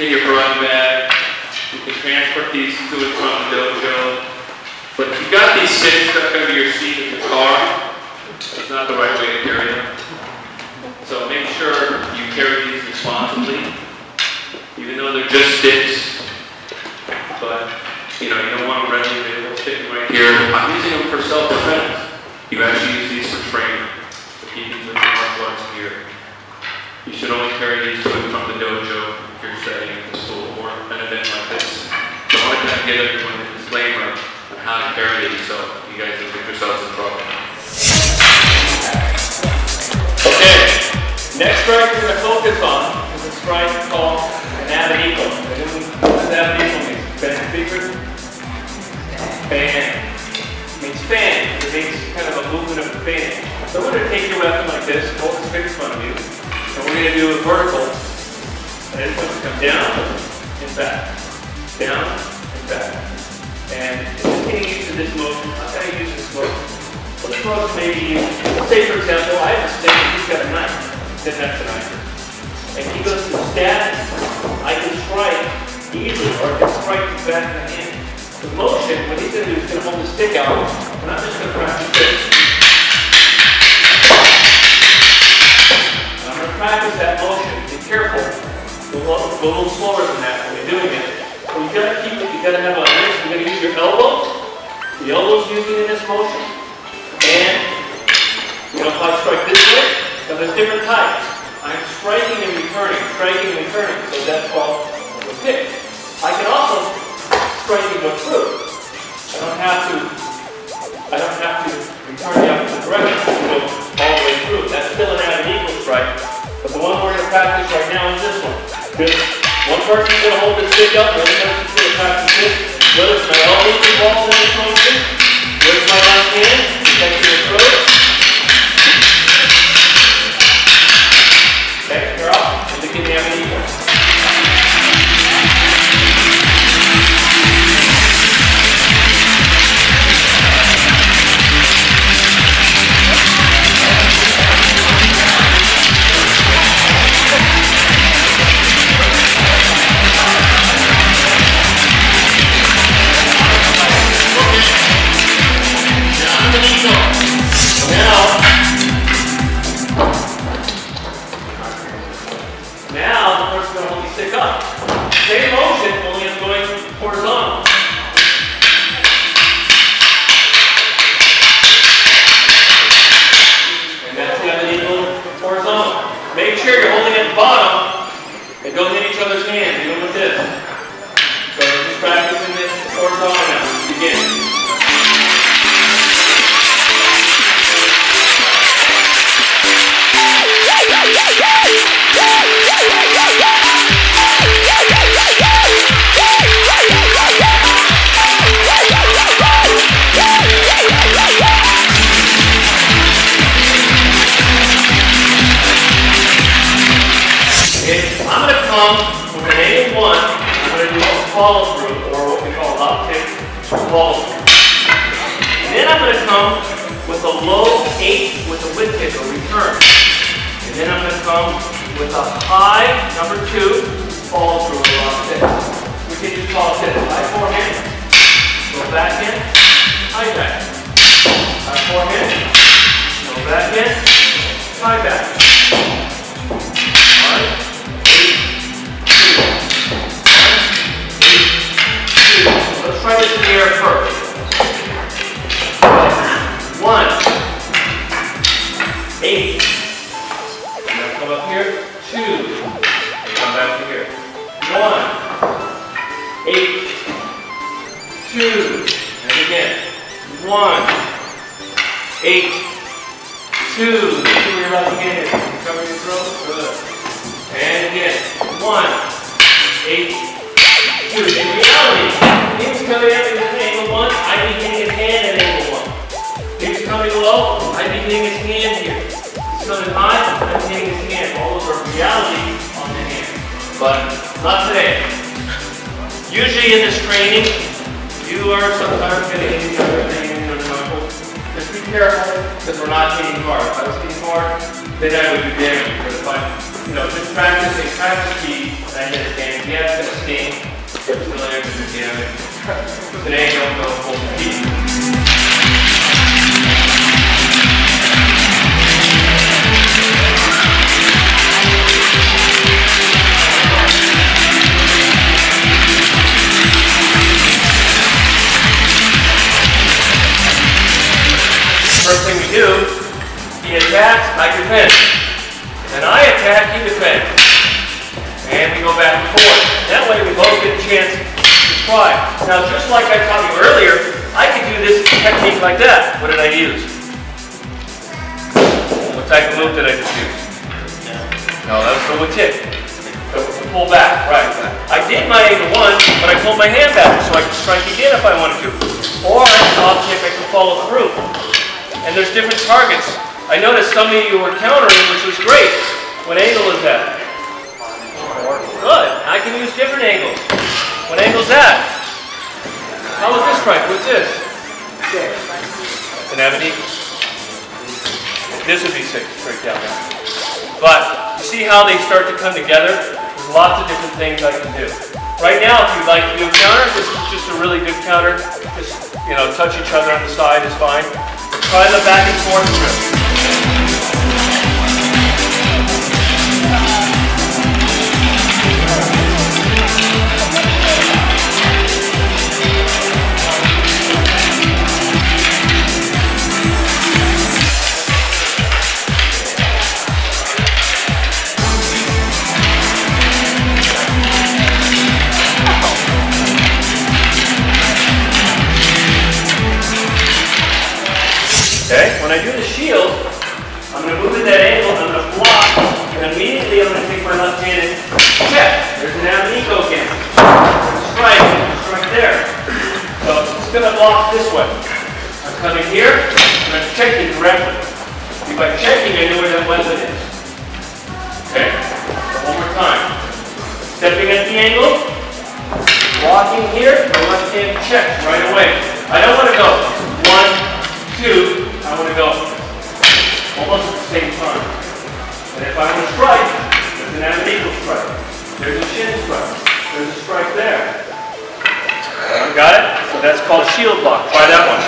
in your karate bag. You can transport these to and from the dojo. But if you've got these sticks stuck under your seat in the car, it's not the right way to carry them. So make sure you carry these responsibly, even though they're just sticks. But you don't want them readily available sticking right here. I'm using them for self-defense. You actually use these for training, to keep these with your martial arts gear. You should only carry these to and from the dojo if you're studying at the school or an event like this. So I want to kind of give everyone a disclaimer on how to carry these so you guys don't get yourselves in trouble. Okay, next strike we're going to focus on is a strike called an abanico. What does abanico mean? Bend speaker? Fan. It means fan. It means kind of a movement of the fan. So we're going to take your weapon like this, hold the stick in front of you, and we're going to do a vertical. And it's going to come down and back. Down and back. And just getting used to this motion. I'll tell you use this motion. Well, this motion may be used. Say, for example, I have a stick and he's got a knife. Then that's a knife. And he goes to stab. I can strike easily, or I can strike the back of the hand. The motion, what he's going to do is going to hold the stick out, and I'm just going to practice this. And I'm going to practice that motion. Be careful. Go a little slower than that when you're doing it. So you've got to keep it, you've got to have a wrist. You're going to use your elbow. The elbow's using in this motion. And, if I strike this way, now there's different types. I'm striking and returning, so that's called a kick. I can also strike and go through. I don't have to return the opposite direction to go all the way through. That's still an abanico strike. But the one we're going to practice right now is this one. Because one person's going to hold the stick up, the other person's going to practice this. Whether it's my elbows involved in this motion, where's my left hand, protecting the throat. Okay, you're up. And begin the abanico. Now, the person's going to hold the stick up. Same motion, only I'm going horizontal. And that's the abanico horizontal. Make sure you're holding at the bottom and don't hit each other's hands, even with this. So we're just practicing this horizontal now. Begin. I'm going to come with an angle 1, I'm going to do a follow through, or what we call up kick, follow through. And then I'm going to come with a low 8 with a whip kick or return. And then I'm going to come with a high number 2 follow through or up kick. We can just call it high forehand, go back in, high back. High forehand, go back in, high back. Let's try this in the air first. 1, 8. Now come up here. 2. Come back to here. 1, 8, 2. And again. 1, 8, 2. Make sure you're not again. Cover your throat. Good. And again. 1, 8, 2. In reality, he's coming up in angle 1, I'd be hitting his hand at angle 1. He's coming low, I'd be hitting his hand here. He's coming high, I'm hitting his hand. All those are reality on the hand. But not today. Usually in this training, you are sometimes going to hit each other in the knuckle. Just be careful, because we're not hitting hard. If I was hitting hard, then I would do damage. But if I, just practice speed. And I hit a game. Yeah, it's gonna sting. Still able to do damage. Today, don't go full speed. First thing we do, he attacks, I defend. Then I attack, he defends. And we go back and forth. That way we both get a chance to try. Now just like I taught you earlier, I could do this technique like that. What did I use? What type of move did I just use? No, that was the tip. The pull back, right. I did my angle one, but I pulled my hand back so I could strike again if I wanted to. Or off kick, I could follow through. And there's different targets. I noticed some of you were countering, which was great. What angle is that? Good. I can use different angles. What angle is that? How was this strike? What's this? It's an ebony. This would be 6, straight down there. But you see how they start to come together? There's lots of different things I can do. Right now, if you'd like to do a counter, this is just a really good counter. Just, you know, touch each other on the side is fine. Try the back and forth drill. Okay, when I do the shield, I'm going to move at that angle, I'm going to block, and immediately I'm going to take my left hand and check. There's an Abanico again. Strike there. So it's going to block this way. I'm coming here, and I'm checking directly. See, by checking, I know where that weapon is. Okay, so one more time. Stepping at the angle, blocking here, my left hand checks right away. I don't want to go 1, 2. I want to go almost at the same time. And if I want to strike, there's an Abanico strike. There's a chin strike. There's a strike there. Got it? So that's called shield block. Try that one.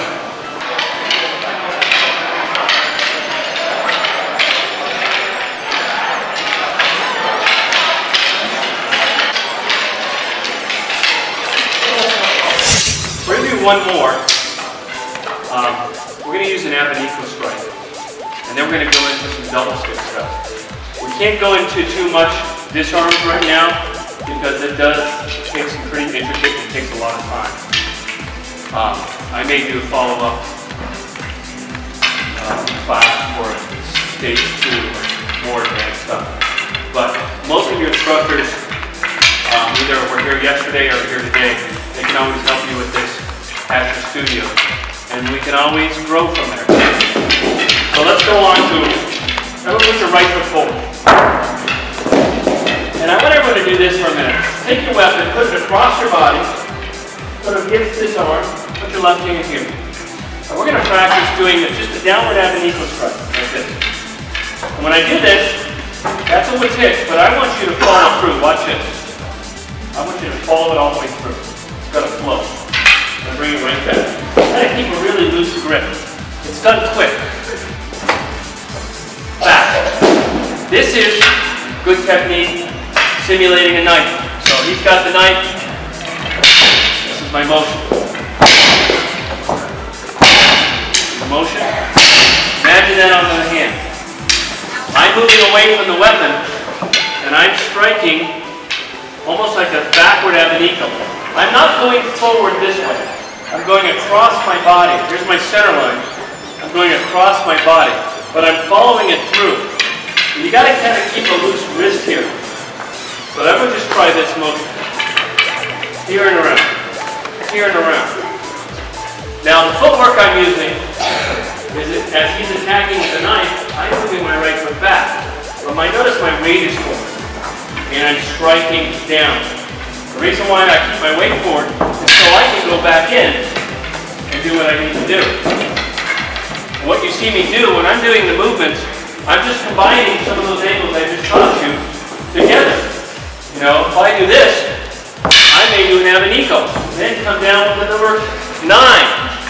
We're going to do one more. We're going to use an Abanico strike, and then we're going to go into some double stick stuff. We can't go into too much disarms right now because it does take some pretty intricate and takes a lot of time. I may do a follow-up class for stage 2 or more advanced stuff. But most of your instructors, either were here yesterday or here today, they can always help you with this at your studio. And we can always grow from there. So let's go on to, everyone put your right foot forward. And I want everyone to do this for a minute. Take your weapon, put it across your body, put it against this arm, put your left hand here. And we're going to practice doing just a downward Abanico strike, like this. And when I do this, that's a hit, but I want you to follow through. Watch this. I want you to follow it all the way through. It's got to flow. And bring it right back. Try to keep a really loose grip. It's done quick. Back. This is good technique, simulating a knife. So he's got the knife. This is my motion. Motion. Imagine that on the hand. I'm moving away from the weapon, and I'm striking almost like a backward Abanico. I'm not going forward this way. I'm going across my body. Here's my center line. I'm going across my body, but I'm following it through. And you got to kind of keep a loose wrist here. So everyone just try this motion. Here and around. Here and around. Now the footwork I'm using is as he's attacking with the knife, I'm moving my right foot back. But notice my weight is forward. And I'm striking down. The reason why I keep my weight forward is so I can go back in and do what I need to do. What you see me do when I'm doing the movements, I'm just combining some of those angles I just taught you together. You know, if I do this, I may do an abanico, then come down with the number 9,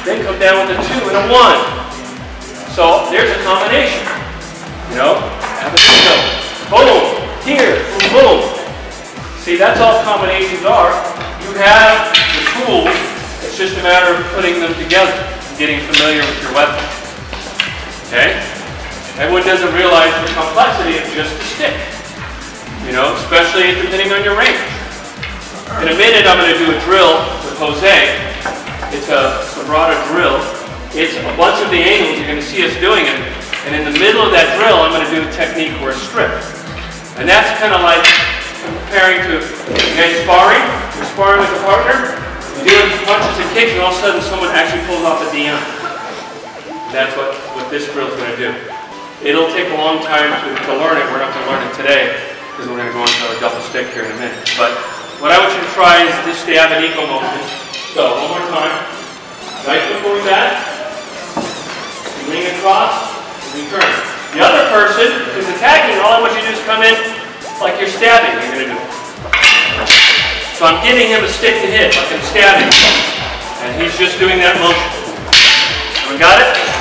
then come down with a 2 and a 1. So there's a combination. You know, abanico, boom, here, boom, boom. See, that's all combinations are. You have the tools, it's just a matter of putting them together, getting familiar with your weapon. Okay? Everyone doesn't realize the complexity of just a stick. You know, especially depending on your range. In a minute, I'm going to do a drill with Jose. It's a sobrada drill. It's a bunch of the angles you're going to see us doing it. And in the middle of that drill, I'm going to do a technique or a strip. And that's kind of like comparing to, you guys sparring. You're sparring with a partner. You're doing punches and kicks, and all of a sudden someone actually pulls off a DM. That's what this drill is going to do. It'll take a long time to learn it. We're not going to learn it today because we're going to go into a double stick here in a minute. But what I want you to try is this abanico motion. So, one more time. Right foot going back. You lean across, and you turn. The other person is attacking. All I want you to do is come in like you're stabbing. You're going to do it. So I'm giving him a stick to hit, like I'm stabbing. And he's just doing that motion. Everyone got it?